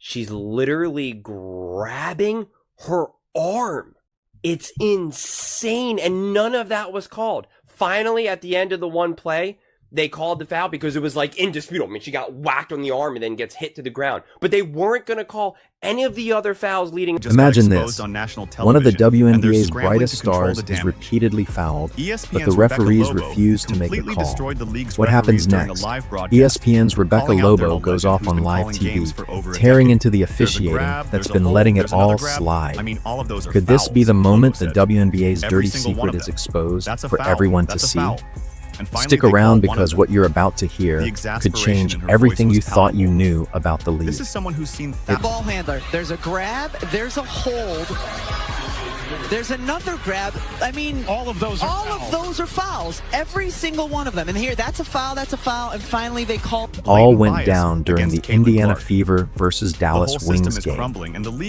she's literally grabbing her arm. It's insane, and none of that was called. Finally, at the end of the one play, they called the foul because it was like indisputable. I mean, she got whacked on the arm and then gets hit to the ground. But they weren't going to call any of the other fouls leading. Imagine this. One of the WNBA's brightest stars is repeatedly fouled, but the referees refuse to make a call. What happens next? ESPN's Rebecca Lobo goes off on live TV, tearing into the officiating that's been letting it all slide. Could this be the moment the WNBA's dirty secret is exposed for everyone to see? Stick around because what you're about to hear could change everything you thought you knew about the league. This is someone who's seen the ball handler. There's a grab, there's a hold, there's another grab. I mean, all of those are fouls. Every single one of them. And here, that's a foul, and finally they call. All went down during the Indiana Fever versus Dallas Wings game,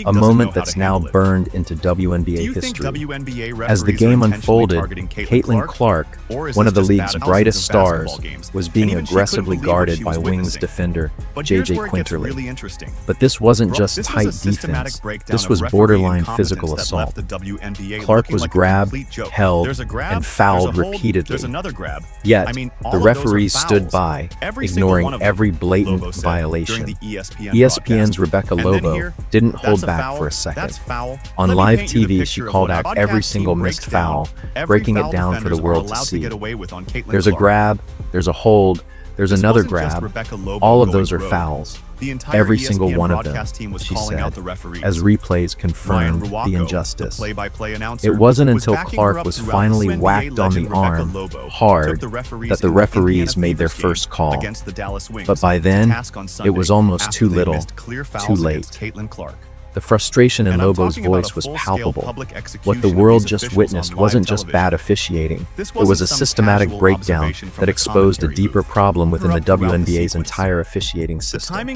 a moment that's now burned into WNBA history. As the game unfolded, Caitlyn Clark, one of the league's brightest stars, was being aggressively guarded by Wings defender JJ Quinterly. But this wasn't just tight defense, this was borderline physical assault. Clark was grabbed, held, and fouled repeatedly. Yet, the referees stood by, ignoring every blatant violation. ESPN's Rebecca Lobo didn't hold back for a second. On live TV, she called out every single missed foul, breaking it down for the world to see. There's a grab, there's a hold, there's another grab. All of those are fouls. Every single one of them, she said, as replays confirmed the injustice. It wasn't until Clark was finally whacked on the arm hard that the referees made their first call. But by then, it was almost too little, too late. The frustration in Lobo's voice was palpable. What the world just witnessed wasn't just bad officiating. It was a systematic breakdown that exposed a deeper problem within the WNBA's entire officiating system.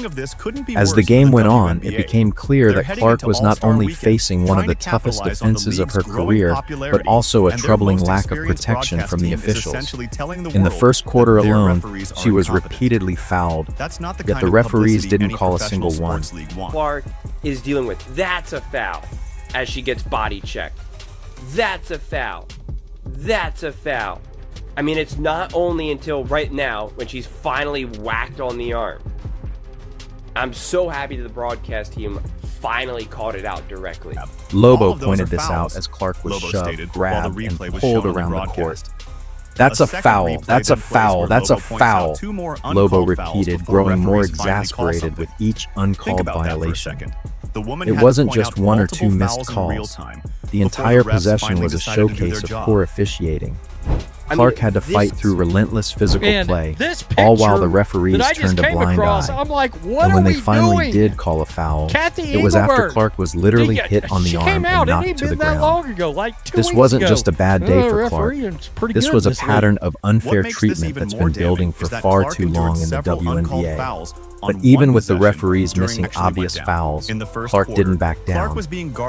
As the game went on, it became clear that Clark was not only facing one of the toughest defenses of her career, but also a troubling lack of protection from the officials. In the first quarter alone, she was repeatedly fouled, yet the referees didn't call a single one. Clark is dealing with, that's a foul, as she gets body checked. That's a foul. That's a foul. I mean, it's not only until right now when she's finally whacked on the arm. I'm so happy that the broadcast team finally called it out directly. Lobo pointed this out as Clark was shoved, grabbed, and pulled around the court. That's a foul, that's a foul, that's a foul, Lobo repeated, growing more exasperated with each uncalled violation. It wasn't just one or two missed calls. The entire possession was a showcase of poor officiating. Clark had to fight through relentless physical play, all while the referees turned a blind eye. And when they finally did call a foul, it was after Clark was literally hit on the arm and knocked to the ground. This wasn't just a bad day for Clark. This was a pattern of unfair treatment that's been building for far too long in the WNBA. But even with the referees missing obvious fouls, Clark didn't back down.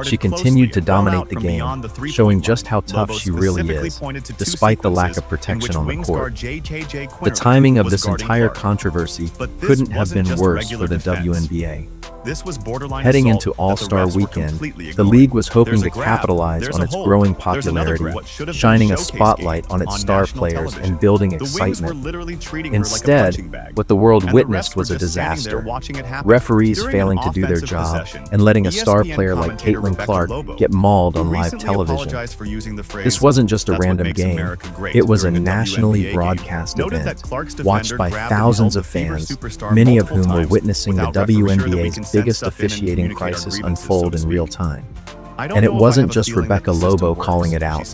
She continued to dominate the game, showing just how tough she really is, despite the lack of protection on the court. The timing of this entire controversy couldn't have been worse for the WNBA. Heading into All-Star Weekend, the league was hoping to capitalize on its growing popularity, shining a spotlight on its star players and building excitement. Instead, what the world witnessed was a disaster. Referees failing to do their job and letting a star player like Caitlyn Clark get mauled on live television. This wasn't just a random game. It was a nationally broadcast event, watched by thousands of fans, many of whom were witnessing the WNBA's biggest officiating crisis unfold in real time. And it wasn't just Rebecca Lobo calling it out.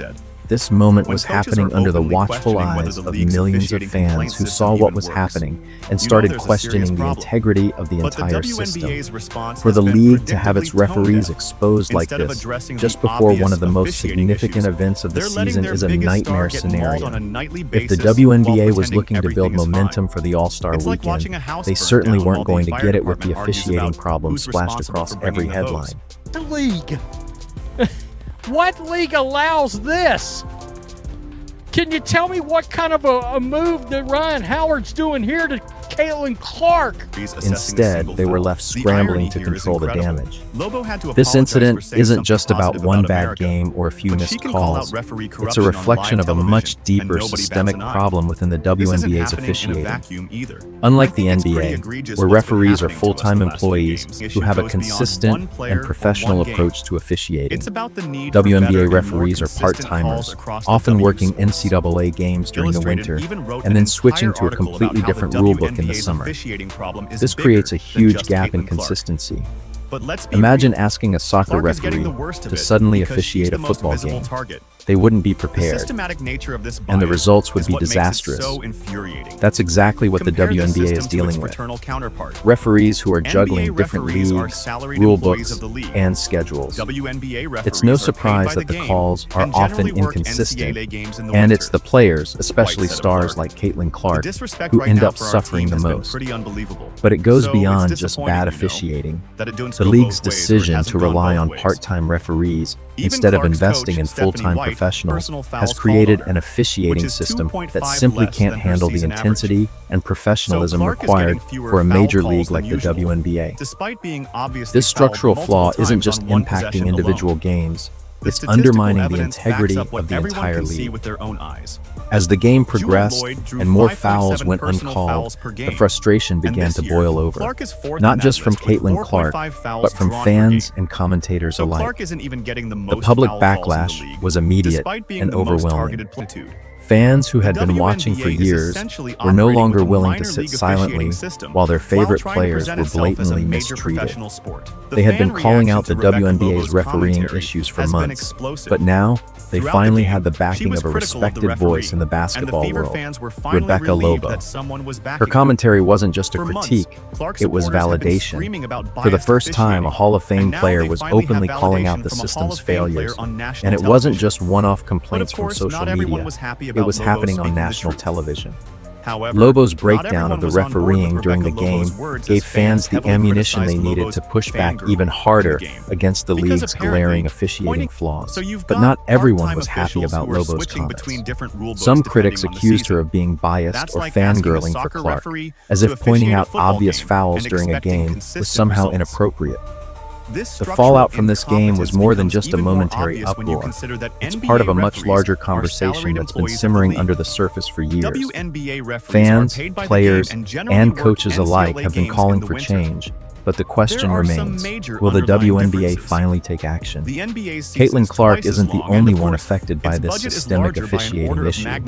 This moment was happening under the watchful eyes of millions of fans who saw what was happening and started questioning the integrity of the entire system. For the league to have its referees exposed like this just before one of the most significant events of the season is a nightmare scenario. If the WNBA was looking to build momentum for the All-Star Weekend, they certainly weren't going to get it with the officiating problem splashed across every headline. The league. What league allows this? Can you tell me what kind of a move that Ryan Howard's doing here to Caitlyn Clark. Instead, they were left scrambling to control the damage. This incident isn't just about one bad game or a few missed calls. It's a reflection of a much deeper systemic problem within the WNBA's officiating. Unlike the NBA, where referees are full-time employees who have a consistent and professional approach to officiating, WNBA referees are part-timers, often working NCAA games during the winter and then switching to a completely different rulebook in the summer. This creates a huge gap in consistency. Imagine asking a soccer referee to suddenly officiate a football game. They wouldn't be prepared, and the results would be disastrous. That's exactly what the WNBA is dealing with. Referees who are juggling different leagues, rule books, and schedules. It's no surprise that the calls are often inconsistent, and it's the players, especially stars like Caitlyn Clark, who end up suffering the most. But it goes beyond just bad officiating. The league's decision to rely on part-time referees instead of investing in full-time professionals has created an officiating system that simply can't handle the intensity and professionalism required for a major league like the WNBA. This structural flaw isn't just impacting individual games, it's undermining the integrity of the entire league. As the game progressed and more fouls went uncalled, the frustration began to boil over, not just from Caitlyn Clark, but from fans and commentators alike. The public backlash was immediate and overwhelming. Fans who had been watching for years were no longer willing to sit silently while their favorite players were blatantly mistreated. They had been calling out the WNBA's refereeing issues for months, but now they finally had the backing of a respected voice in the basketball world, Rebecca Lobo. Her commentary wasn't just a critique, it was validation. For the first time, a Hall of Fame player was openly calling out the system's failures, and it wasn't just one-off complaints from social media. It was happening on national television. Lobo's breakdown of the refereeing during the game gave fans the ammunition they needed to push back even harder against the league's glaring officiating flaws. But not everyone was happy about Lobo's comments. Some critics accused her of being biased or fangirling for Clark, as if pointing out obvious fouls during a game was somehow inappropriate. The fallout from this game was more than just a momentary uproar. It's part of a much larger conversation that's been simmering under the surface for years. Fans, players, and coaches alike have been calling for change, but the question remains, will the WNBA finally take action? Caitlyn Clark isn't the only one affected by this systemic officiating issue.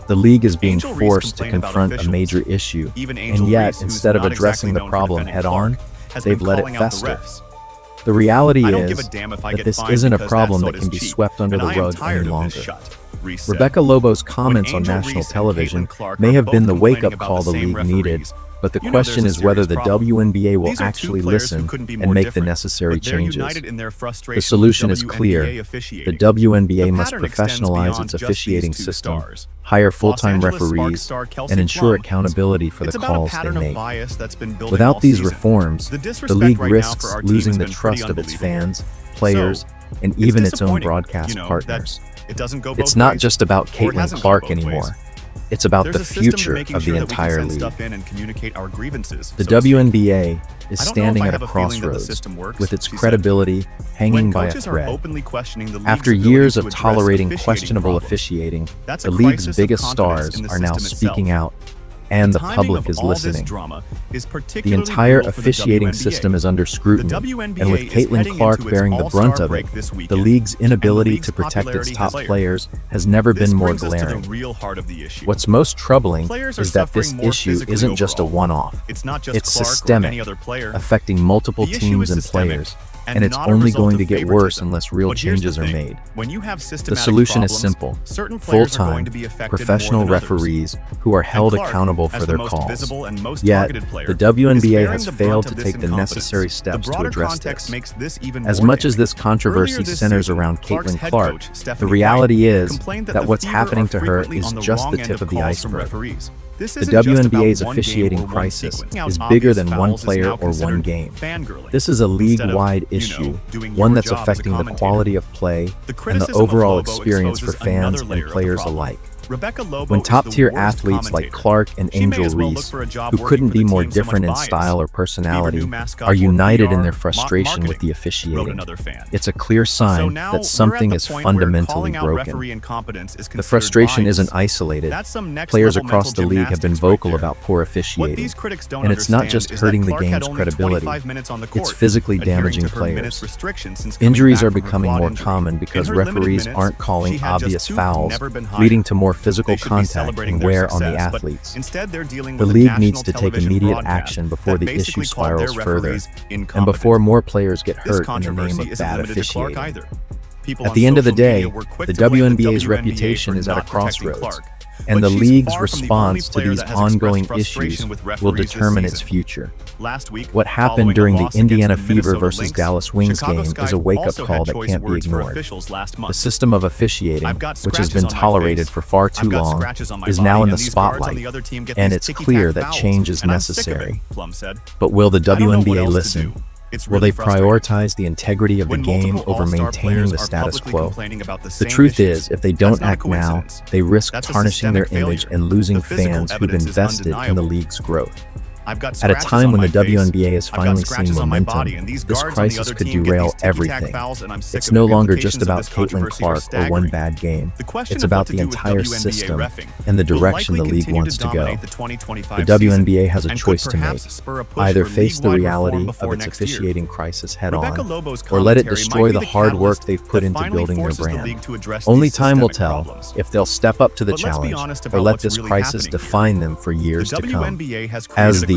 The league is being forced to confront a major issue, and yet, instead of addressing the problem head-on, they've let it fester. The reality is that this isn't a problem that can be swept under the rug any longer. Rebecca Lobo's comments on national television may have been the wake-up call the league needed, but the question is whether the WNBA will actually listen and make the necessary changes. The solution is clear. The WNBA must professionalize its officiating system, hire full-time referees, and ensure accountability for the calls they make. Without these reforms, the league risks losing the trust of its fans, players, and even its own broadcast partners. It's not just about Caitlyn Clark anymore. It's about the future of the entire league. The WNBA is standing at a crossroads, with its credibility hanging by a thread. After years of tolerating questionable officiating, the league's biggest stars are now speaking out, and the public is listening. The entire officiating system is under scrutiny, and with Caitlyn Clark bearing the brunt of it, the league's inability to protect its top players has never been more glaring. What's most troubling is that this issue isn't just a one-off. It's systemic, affecting multiple teams and players, and it's only going to get worse unless real changes are made. The solution is simple: full-time, professional referees who are held accountable for their calls. Yet, the WNBA has failed to take the necessary steps to address this. As much as this controversy centers around Caitlyn Clark, the reality is that what's happening to her is just the tip of the iceberg. The WNBA's officiating crisis is bigger than one player or one game. This is a league-wide issue, one that's affecting the quality of play and the overall experience for fans and players alike. When top-tier athletes like Clark and Angel Reese, who couldn't be more different in style or personality, are united in their frustration with the officiating, it's a clear sign that something is fundamentally broken. The frustration isn't isolated. Players across the league have been vocal about poor officiating, and it's not just hurting the game's credibility, it's physically damaging players. Injuries are becoming more common because referees aren't calling obvious fouls, leading to more physical contact and wear on the athletes. The league needs to take immediate action before the issue spirals further, and before more players get hurt in the name of bad officiating. At the end of the day, the WNBA's reputation is at a crossroads, and the league's response to these ongoing issues will determine its future. What happened during the Indiana Fever versus Dallas Wings game is a wake-up call that can't be ignored. The system of officiating, which has been tolerated for far too long, is now in the spotlight, and it's clear that change is necessary. But will the WNBA listen? Will they prioritize the integrity of the game over maintaining the status quo? The truth is, if they don't act now, they risk tarnishing their image and losing fans who've invested in the league's growth. At a time when the WNBA is finally seeing momentum, this crisis could derail everything. It's no longer just about Caitlyn Clark or one bad game. It's about the entire system and the direction the league wants to go. The WNBA has a choice to make. Either face the reality of its officiating crisis head-on, or let it destroy the hard work they've put into building their brand. Only time will tell if they'll step up to the challenge or let this crisis define them for years to come. As the